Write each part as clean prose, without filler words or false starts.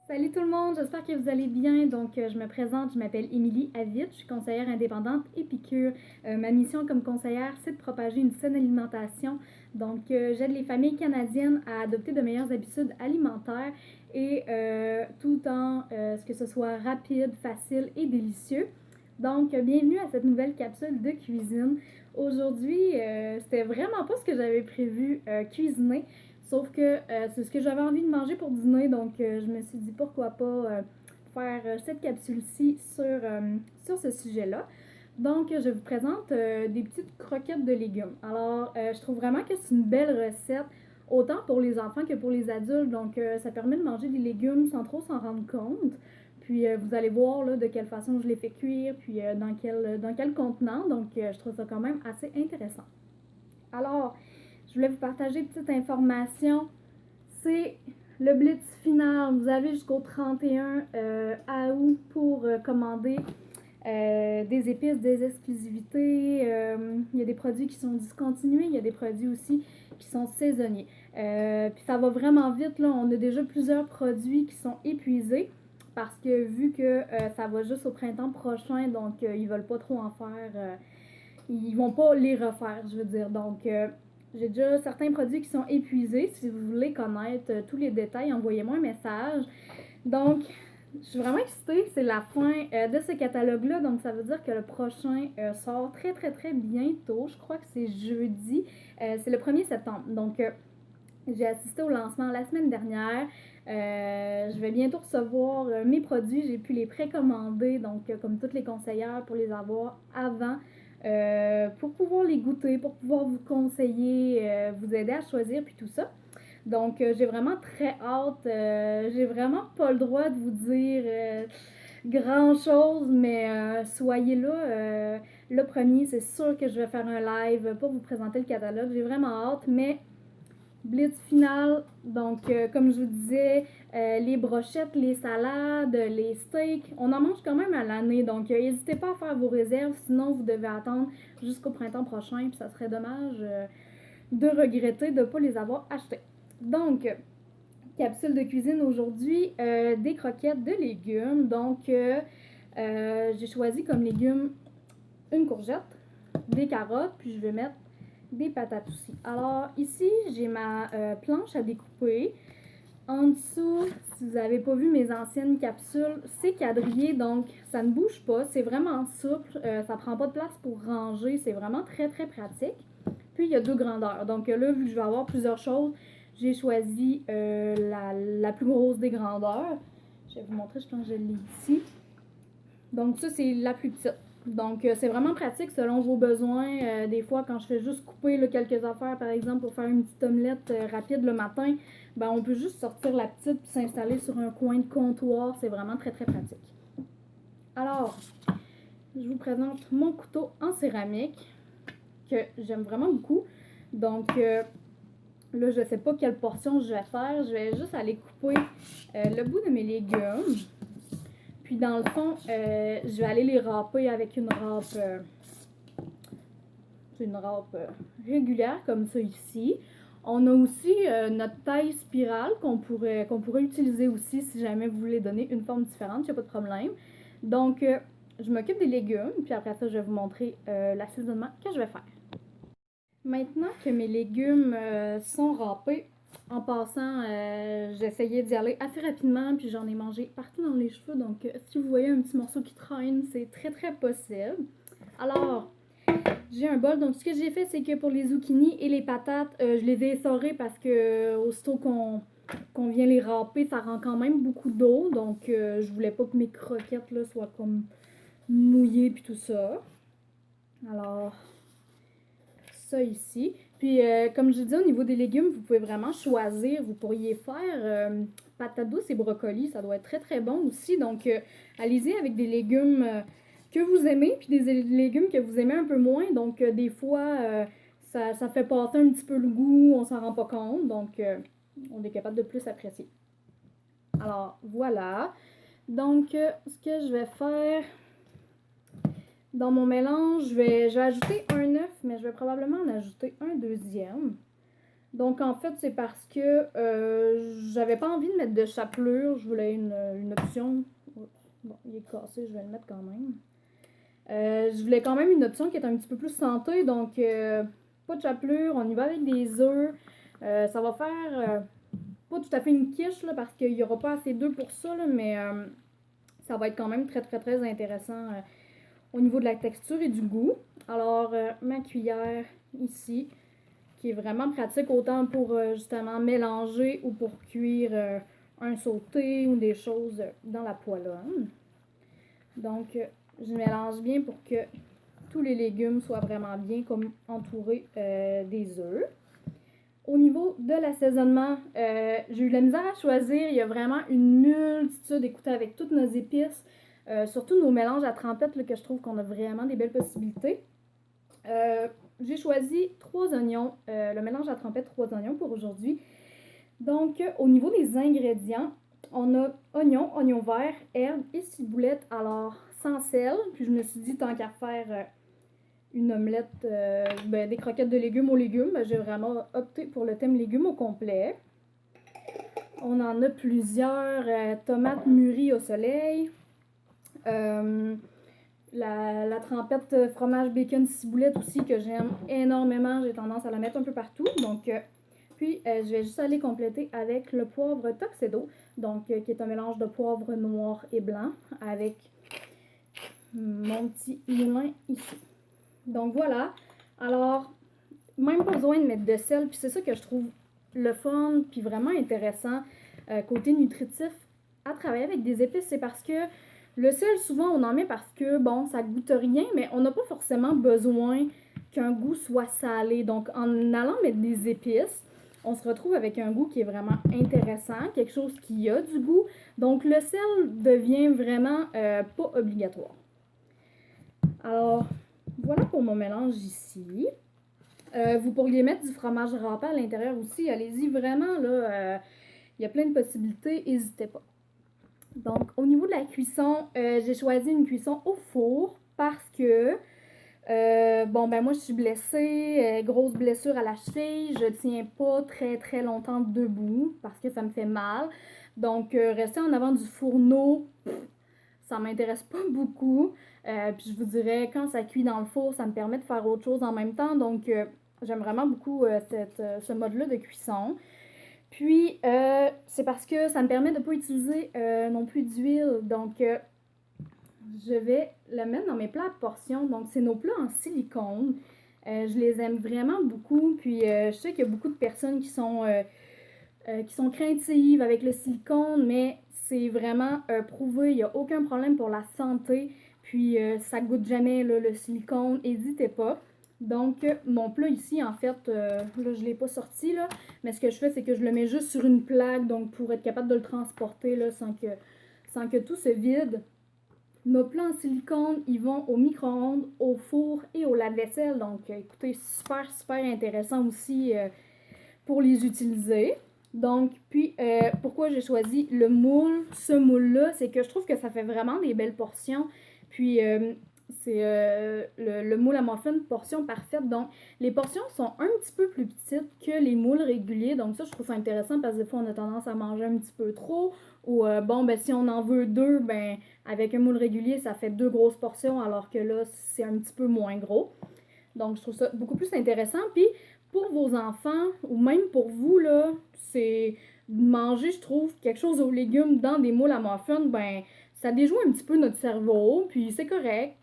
Salut tout le monde, j'espère que vous allez bien. Je me présente, je m'appelle Émilie Avid, je suis conseillère indépendante Épicure. Ma mission comme conseillère, c'est de propager une saine alimentation. J'aide les familles canadiennes à adopter de meilleures habitudes alimentaires et tout en ce que ce soit rapide, facile et délicieux. Bienvenue à cette nouvelle capsule de cuisine. Aujourd'hui, c'était vraiment pas ce que j'avais prévu cuisiner. Sauf que c'est ce que j'avais envie de manger pour dîner, je me suis dit pourquoi pas faire cette capsule-ci sur ce sujet-là. Je vous présente des petites croquettes de légumes. Je trouve vraiment que c'est une belle recette, autant pour les enfants que pour les adultes. Ça permet de manger des légumes sans trop s'en rendre compte. Vous allez voir là, de quelle façon je les fais cuire, dans quel contenant. Je trouve ça quand même assez intéressant. Alors, je voulais vous partager une petite information. C'est le blitz final. Vous avez jusqu'au 31 août pour commander des épices, des exclusivités. Il y a des produits qui sont discontinués, il y a des produits aussi qui sont saisonniers. Puis ça va vraiment vite, là. On a déjà plusieurs produits qui sont épuisés parce que vu que ça va juste au printemps prochain, ils veulent pas trop en faire. Ils vont pas les refaire, je veux dire. J'ai déjà certains produits qui sont épuisés. Si vous voulez connaître tous les détails, envoyez-moi un message. Donc, je suis vraiment excitée. C'est la fin de ce catalogue-là. Donc, ça veut dire que le prochain sort très, très, très bientôt. Je crois que c'est jeudi. C'est le 1er septembre. J'ai assisté au lancement la semaine dernière. Je vais bientôt recevoir mes produits. J'ai pu les précommander, comme toutes les conseillères, pour les avoir avant, pour pouvoir les goûter, pour pouvoir vous conseiller, vous aider à choisir, puis tout ça. J'ai vraiment très hâte. J'ai vraiment pas le droit de vous dire grand chose, mais soyez là. Le premier, c'est sûr que je vais faire un live pour vous présenter le catalogue. J'ai vraiment hâte, mais blitz final, comme je vous disais, les brochettes, les salades, les steaks, on en mange quand même à l'année, n'hésitez pas à faire vos réserves, sinon vous devez attendre jusqu'au printemps prochain, puis ça serait dommage de regretter de ne pas les avoir achetés. Capsule de cuisine aujourd'hui, des croquettes de légumes. J'ai choisi comme légumes une courgette, des carottes, puis je vais mettre des patates aussi. Alors ici, j'ai ma planche à découper. En dessous, si vous n'avez pas vu mes anciennes capsules, c'est quadrillé, donc ça ne bouge pas. C'est vraiment souple, ça prend pas de place pour ranger. C'est vraiment très, très pratique. Puis, il y a deux grandeurs. Là, vu que je vais avoir plusieurs choses, j'ai choisi la plus grosse des grandeurs. Je vais vous montrer, je pense que je l'ai ici. Donc, ça, c'est la plus petite. C'est vraiment pratique selon vos besoins. Des fois, quand je fais juste couper là, quelques affaires, par exemple, pour faire une petite omelette rapide le matin, on peut juste sortir la petite et s'installer sur un coin de comptoir. C'est vraiment très, très pratique. Alors, je vous présente mon couteau en céramique que j'aime vraiment beaucoup. Là, je ne sais pas quelle portion je vais faire. Je vais juste aller couper le bout de mes légumes. Puis dans le fond, je vais aller les râper avec une râpe régulière comme ça ici. On a aussi notre taille spirale qu'on pourrait utiliser aussi si jamais vous voulez donner une forme différente, il n'y a pas de problème. Je m'occupe des légumes, puis après ça, je vais vous montrer l'assaisonnement que je vais faire. Maintenant que mes légumes sont râpés, en passant, j'essayais d'y aller assez rapidement, puis j'en ai mangé partout dans les cheveux. Si vous voyez un petit morceau qui traîne, c'est très très possible. Alors, j'ai un bol. Donc, ce que j'ai fait, c'est que pour les zucchini et les patates, je les ai essorées parce que aussitôt qu'on vient les râper, ça rend quand même beaucoup d'eau. Je voulais pas que mes croquettes là, soient comme mouillées puis tout ça. Alors, ça ici. Puis, comme je dis, au niveau des légumes, vous pouvez vraiment choisir. Vous pourriez faire patates douces et brocolis. Ça doit être très, très bon aussi. Allez-y avec des légumes que vous aimez, puis des légumes que vous aimez un peu moins. Des fois, ça fait passer un petit peu le goût. On s'en rend pas compte. On est capable de plus apprécier. Alors, voilà. Ce que je vais faire... Dans mon mélange, je vais ajouter un œuf, mais je vais probablement en ajouter un deuxième. Donc en fait, c'est parce que j'avais pas envie de mettre de chapelure. Je voulais une option. Bon, il est cassé, je vais le mettre quand même. Je voulais quand même une option qui est un petit peu plus santé, donc pas de chapelure, on y va avec des œufs. Ça va faire pas tout à fait une quiche là, parce qu'il n'y aura pas assez d'œufs pour ça, là, mais ça va être quand même très très très intéressant au niveau de la texture et du goût. Alors ma cuillère ici, qui est vraiment pratique autant pour justement mélanger ou pour cuire un sauté ou des choses dans la poêlonne. Donc je mélange bien pour que tous les légumes soient vraiment bien comme entourés des œufs. Au niveau de l'assaisonnement, j'ai eu la misère à choisir. Il y a vraiment une multitude, écoutez, avec toutes nos épices, surtout nos mélanges à trempette, là, que je trouve qu'on a vraiment des belles possibilités. J'ai choisi 3 oignons, le mélange à trempette 3 oignons pour aujourd'hui. Donc, au niveau des ingrédients, on a oignons verts, herbes et ciboulette, alors sans sel. Puis je me suis dit, tant qu'à faire une omelette, des croquettes de légumes aux légumes, j'ai vraiment opté pour le thème légumes au complet. On en a plusieurs, tomates mûries au soleil, la trempette fromage bacon ciboulette aussi que j'aime énormément, j'ai tendance à la mettre un peu partout. Donc, puis je vais juste aller compléter avec le poivre Tuxedo, donc qui est un mélange de poivre noir et blanc avec mon petit humain ici. Donc voilà. Alors, même pas besoin de mettre de sel, puis c'est ça que je trouve le fun, puis vraiment intéressant, côté nutritif, à travailler avec des épices, c'est parce que le sel, souvent, on en met parce que, bon, ça goûte rien, mais on n'a pas forcément besoin qu'un goût soit salé. Donc, en allant mettre des épices, on se retrouve avec un goût qui est vraiment intéressant, quelque chose qui a du goût. Donc, le sel devient vraiment pas obligatoire. Alors, voilà pour mon mélange ici. Vous pourriez mettre du fromage râpé à l'intérieur aussi. Allez-y, vraiment, là, il y a plein de possibilités. N'hésitez pas. Donc, au niveau de la cuisson, j'ai choisi une cuisson au four parce que, moi, je suis blessée, grosse blessure à la cheville. Je tiens pas très, très longtemps debout parce que ça me fait mal. Donc, rester en avant du fourneau, ça m'intéresse pas beaucoup. Puis je vous dirais, quand ça cuit dans le four, ça me permet de faire autre chose en même temps. Donc, j'aime vraiment beaucoup ce mode-là de cuisson. Puis, c'est parce que ça me permet de ne pas utiliser non plus d'huile. Donc, je vais le mettre dans mes plats à portions. Donc, c'est nos plats en silicone. Je les aime vraiment beaucoup. Puis, je sais qu'il y a beaucoup de personnes qui sont craintives avec le silicone, mais c'est vraiment prouvé. Il n'y a aucun problème pour la santé. Puis, ça goûte jamais là, le silicone. N'hésitez pas. Donc, mon plat ici, en fait, là, je ne l'ai pas sorti, là, mais ce que je fais, c'est que je le mets juste sur une plaque, donc pour être capable de le transporter là, sans que tout se vide. Nos plats en silicone, ils vont au micro-ondes, au four et au lave-vaisselle. Donc, écoutez, super, super intéressant aussi pour les utiliser. Donc, puis, pourquoi j'ai choisi le moule, ce moule-là, c'est que je trouve que ça fait vraiment des belles portions. Puis, c'est le moule à muffin, portion parfaite. Donc, les portions sont un petit peu plus petites que les moules réguliers. Donc, ça, je trouve ça intéressant parce que des fois, on a tendance à manger un petit peu trop. Ou, si on en veut deux, avec un moule régulier, ça fait 2 grosses portions, alors que là, c'est un petit peu moins gros. Donc, je trouve ça beaucoup plus intéressant. Puis, pour vos enfants, ou même pour vous, là, c'est manger, je trouve, quelque chose aux légumes dans des moules à muffins, ça déjoue un petit peu notre cerveau, puis c'est correct.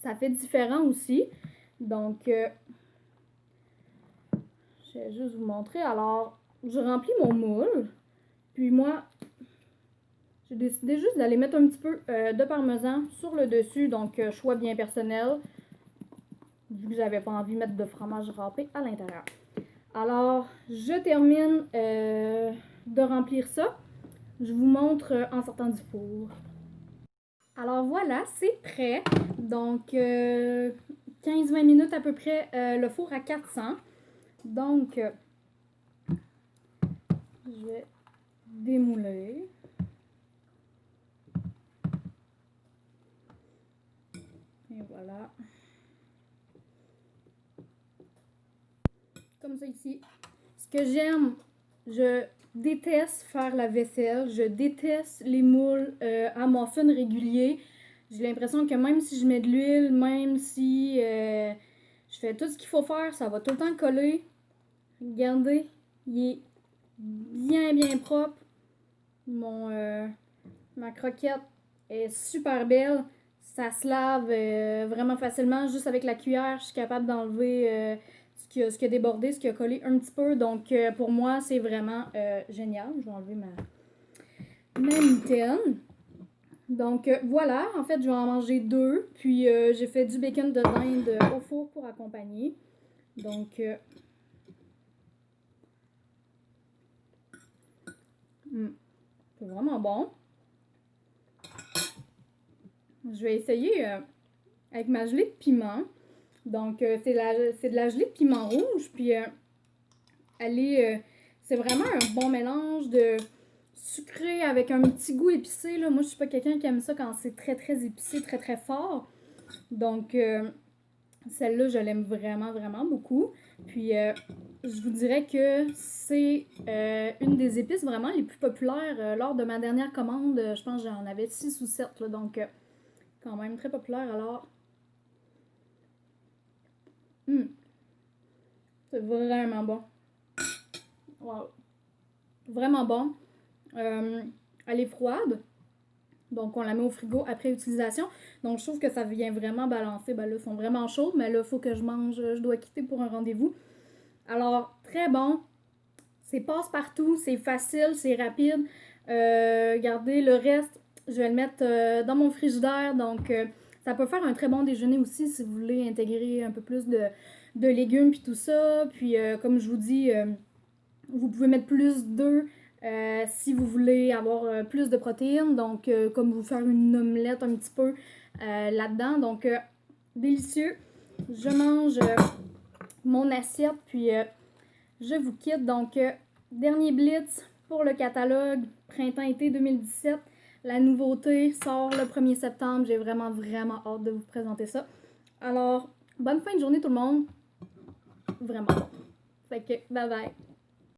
Ça fait différent aussi. Donc, je vais juste vous montrer. Alors, je remplis mon moule. Puis moi, j'ai décidé juste d'aller mettre un petit peu de parmesan sur le dessus. Donc, choix bien personnel, vu que j'avais pas envie de mettre de fromage râpé à l'intérieur. Alors, je termine de remplir ça. Je vous montre en sortant du four. Alors voilà, c'est prêt. Donc, 15-20 minutes à peu près, le four à 400. Donc, je vais démouler. Et voilà. Comme ça ici. Ce que j'aime, je déteste faire la vaisselle, je déteste les moules à muffin réguliers. J'ai l'impression que même si je mets de l'huile, même si je fais tout ce qu'il faut faire, ça va tout le temps coller. Regardez, il est bien propre. Ma croquette est super belle. Ça se lave vraiment facilement. Juste avec la cuillère, je suis capable d'enlever ce qui a débordé, ce qui a collé un petit peu. Donc, pour moi, c'est vraiment génial. Je vais enlever ma mitaine. Donc, voilà. En fait, je vais en manger 2. Puis, j'ai fait du bacon de dinde au four pour accompagner. Donc, c'est vraiment bon. Je vais essayer avec ma gelée de piment. Donc, c'est de la gelée de piment rouge. Puis, c'est vraiment un bon mélange de sucré avec un petit goût épicé. Là. Moi, je suis pas quelqu'un qui aime ça quand c'est très épicé, très fort. Donc, celle-là, je l'aime vraiment beaucoup. Puis, je vous dirais que c'est une des épices vraiment les plus populaires. Lors de ma dernière commande, je pense que j'en avais 6 ou 7. Là, donc, quand même très populaire. Alors, c'est vraiment bon. Wow. Vraiment bon. Elle est froide. Donc, on la met au frigo après utilisation. Donc, je trouve que ça vient vraiment balancer. Ben là, ils sont vraiment chauds, mais là, il faut que je mange. Je dois quitter pour un rendez-vous. Alors, très bon. C'est passe-partout. C'est facile, c'est rapide. Regardez, le reste, je vais le mettre dans mon frigidaire. Donc, ça peut faire un très bon déjeuner aussi si vous voulez intégrer un peu plus de légumes puis tout ça. Puis, comme je vous dis, vous pouvez mettre plus d'œufs si vous voulez avoir plus de protéines. Donc, comme vous faire une omelette un petit peu là-dedans. Donc, délicieux. Je mange mon assiette, puis je vous quitte. Donc, dernier blitz pour le catalogue Printemps-été 2017. La nouveauté sort le 1er septembre. J'ai vraiment hâte de vous présenter ça. Alors, bonne fin de journée tout le monde. Vraiment bon. Fait que, bye bye.